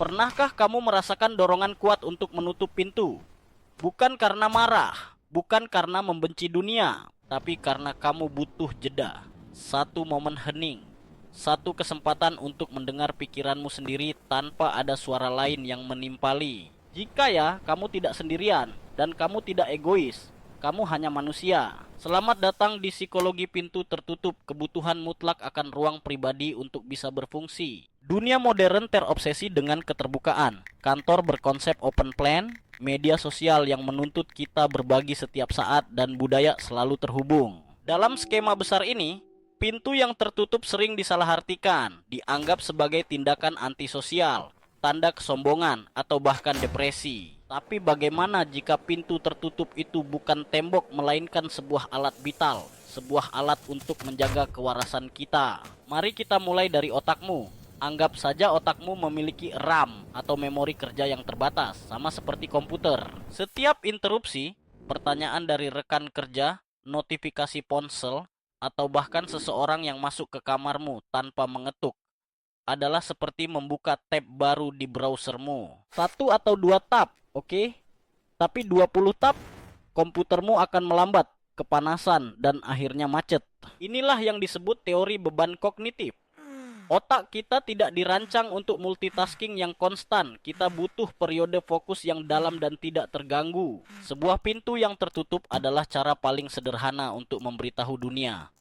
Pernahkah kamu merasakan dorongan kuat untuk menutup pintu? Bukan karena marah, bukan karena membenci dunia, tapi karena kamu butuh jeda. Satu momen hening, satu kesempatan untuk mendengar pikiranmu sendiri tanpa ada suara lain yang menimpali. Jika ya, kamu tidak sendirian dan kamu tidak egois. Kamu hanya manusia. Selamat datang di psikologi pintu tertutup, kebutuhan mutlak akan ruang pribadi untuk bisa berfungsi. Dunia modern terobsesi dengan keterbukaan. Kantor berkonsep open plan, media sosial yang menuntut kita berbagi setiap saat, dan budaya selalu terhubung. Dalam skema besar ini, pintu yang tertutup sering disalahartikan, dianggap sebagai tindakan antisosial, tanda kesombongan, atau bahkan depresi. Tapi bagaimana jika pintu tertutup itu bukan tembok melainkan sebuah alat vital, sebuah alat untuk menjaga kewarasan kita? Mari kita mulai dari otakmu. Anggap saja otakmu memiliki RAM atau memori kerja yang terbatas, sama seperti komputer. Setiap interupsi, pertanyaan dari rekan kerja, notifikasi ponsel, atau bahkan seseorang yang masuk ke kamarmu tanpa mengetuk adalah seperti membuka tab baru di browsermu. Satu atau dua tab, oke? Tapi 20 tab, komputermu akan melambat, kepanasan, dan akhirnya macet. Inilah yang disebut teori beban kognitif. Otak kita tidak dirancang untuk multitasking yang konstan. Kita butuh periode fokus yang dalam dan tidak terganggu. Sebuah pintu yang tertutup adalah cara paling sederhana untuk memberitahu dunia,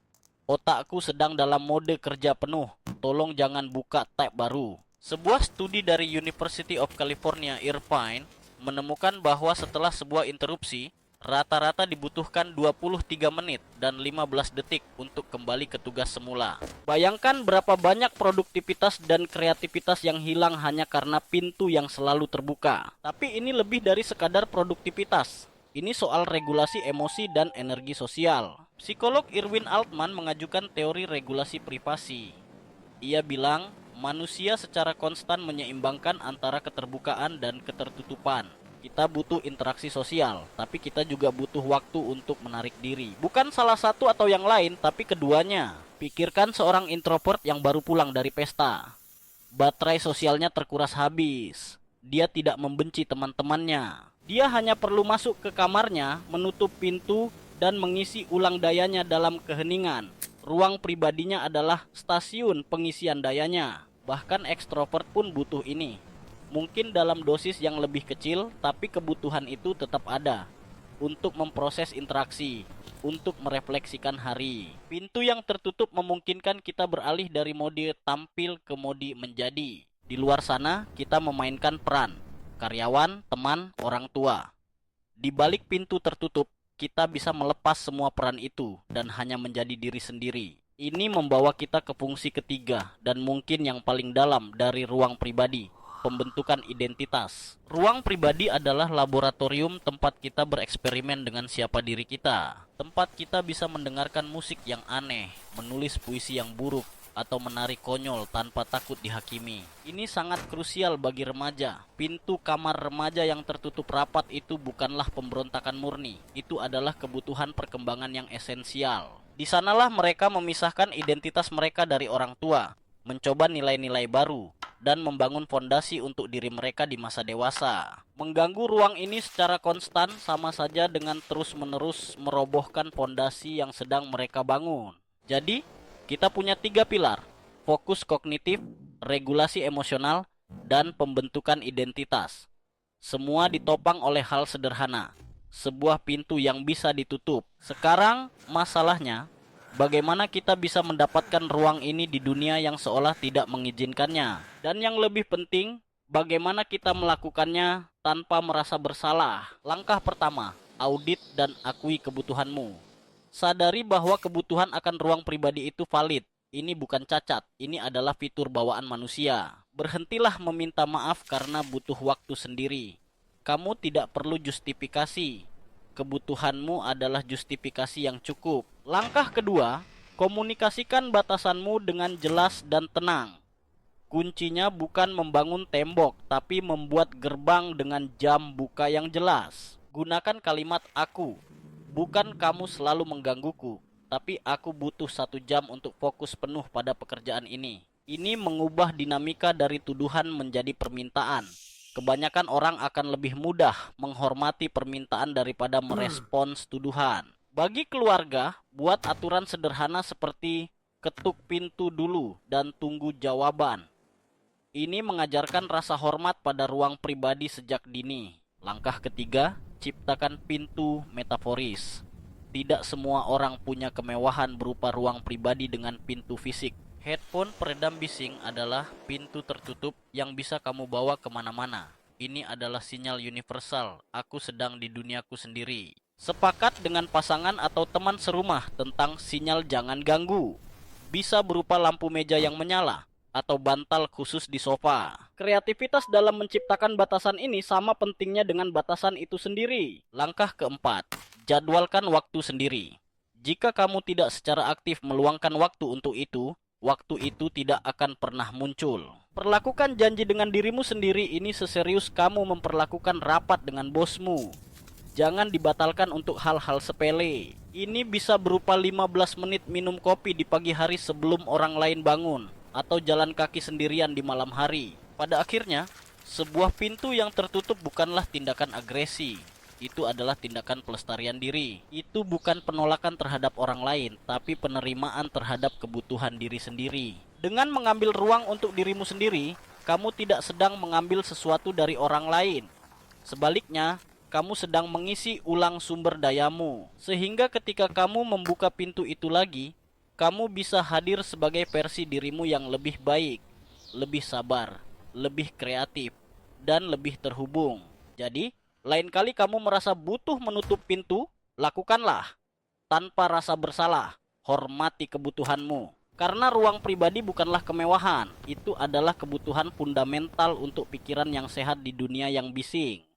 otakku sedang dalam mode kerja penuh. Tolong jangan buka tab baru. Sebuah studi dari University of California, Irvine, menemukan bahwa setelah sebuah interupsi, rata-rata dibutuhkan 23 menit dan 15 detik untuk kembali ke tugas semula. Bayangkan berapa banyak produktivitas dan kreativitas yang hilang hanya karena pintu yang selalu terbuka. Tapi ini lebih dari sekadar produktivitas. Ini soal regulasi emosi dan energi sosial. Psikolog Irwin Altman mengajukan teori regulasi privasi. Ia bilang, manusia secara konstan menyeimbangkan antara keterbukaan dan ketertutupan. Kita butuh interaksi sosial, tapi kita juga butuh waktu untuk menarik diri. Bukan salah satu atau yang lain, tapi keduanya. Pikirkan seorang introvert yang baru pulang dari pesta. Baterai sosialnya terkuras habis. Dia tidak membenci teman-temannya. Dia hanya perlu masuk ke kamarnya, menutup pintu, dan mengisi ulang dayanya dalam keheningan. Ruang pribadinya adalah stasiun pengisian dayanya. Bahkan ekstrovert pun butuh ini. Mungkin dalam dosis yang lebih kecil, tapi kebutuhan itu tetap ada. Untuk memproses interaksi, untuk merefleksikan hari. Pintu yang tertutup memungkinkan kita beralih dari mode tampil ke mode menjadi. Di luar sana, kita memainkan peran karyawan, teman, orang tua. Di balik pintu tertutup, kita bisa melepas semua peran itu dan hanya menjadi diri sendiri. Ini membawa kita ke fungsi ketiga dan mungkin yang paling dalam dari ruang pribadi, pembentukan identitas. Ruang pribadi adalah laboratorium tempat kita bereksperimen dengan siapa diri kita. Tempat kita bisa mendengarkan musik yang aneh, menulis puisi yang buruk, atau menarik konyol tanpa takut dihakimi. Ini sangat krusial bagi remaja. Pintu kamar remaja yang tertutup rapat itu bukanlah pemberontakan murni. Itu adalah kebutuhan perkembangan yang esensial. Di sanalah mereka memisahkan identitas mereka dari orang tua, mencoba nilai-nilai baru, dan membangun fondasi untuk diri mereka di masa dewasa. Mengganggu ruang ini secara konstan sama saja dengan terus-menerus merobohkan fondasi yang sedang mereka bangun. Jadi, kita punya 3 pilar: fokus kognitif, regulasi emosional, dan pembentukan identitas. Semua ditopang oleh hal sederhana, sebuah pintu yang bisa ditutup. Sekarang masalahnya, bagaimana kita bisa mendapatkan ruang ini di dunia yang seolah tidak mengizinkannya? Dan yang lebih penting, bagaimana kita melakukannya tanpa merasa bersalah? Langkah pertama, audit dan akui kebutuhanmu. Sadari bahwa kebutuhan akan ruang pribadi itu valid. Ini bukan cacat, ini adalah fitur bawaan manusia. Berhentilah meminta maaf karena butuh waktu sendiri. Kamu tidak perlu justifikasi. Kebutuhanmu adalah justifikasi yang cukup. Langkah kedua, komunikasikan batasanmu dengan jelas dan tenang. Kuncinya bukan membangun tembok, tapi membuat gerbang dengan jam buka yang jelas. Gunakan kalimat aku. Bukan kamu selalu menggangguku, tapi aku butuh 1 jam untuk fokus penuh pada pekerjaan ini. Ini mengubah dinamika dari tuduhan menjadi permintaan. Kebanyakan orang akan lebih mudah menghormati permintaan daripada merespons tuduhan. Bagi keluarga, buat aturan sederhana seperti ketuk pintu dulu dan tunggu jawaban. Ini mengajarkan rasa hormat pada ruang pribadi sejak dini. Langkah ketiga, ciptakan pintu metaforis. Tidak semua orang punya kemewahan berupa ruang pribadi dengan pintu fisik. Headphone peredam bising adalah pintu tertutup yang bisa kamu bawa kemana-mana. Ini adalah sinyal universal, aku sedang di duniaku sendiri. Sepakat dengan pasangan atau teman serumah tentang sinyal jangan ganggu. Bisa berupa lampu meja yang menyala atau bantal khusus di sofa. Kreativitas dalam menciptakan batasan ini sama pentingnya dengan batasan itu sendiri. Langkah keempat, jadwalkan waktu sendiri. Jika kamu tidak secara aktif meluangkan waktu untuk itu, waktu itu tidak akan pernah muncul. Perlakukan janji dengan dirimu sendiri ini seserius kamu memperlakukan rapat dengan bosmu. Jangan dibatalkan untuk hal-hal sepele. Ini bisa berupa 15 menit minum kopi di pagi hari sebelum orang lain bangun, atau jalan kaki sendirian di malam hari. Pada akhirnya, sebuah pintu yang tertutup bukanlah tindakan agresi. Itu adalah tindakan pelestarian diri. Itu bukan penolakan terhadap orang lain, tapi penerimaan terhadap kebutuhan diri sendiri. Dengan mengambil ruang untuk dirimu sendiri, kamu tidak sedang mengambil sesuatu dari orang lain. Sebaliknya, kamu sedang mengisi ulang sumber dayamu. Sehingga ketika kamu membuka pintu itu lagi, kamu bisa hadir sebagai versi dirimu yang lebih baik, lebih sabar, lebih kreatif, dan lebih terhubung. Jadi, lain kali kamu merasa butuh menutup pintu, lakukanlah. Tanpa rasa bersalah, hormati kebutuhanmu. Karena ruang pribadi bukanlah kemewahan, itu adalah kebutuhan fundamental untuk pikiran yang sehat di dunia yang bising.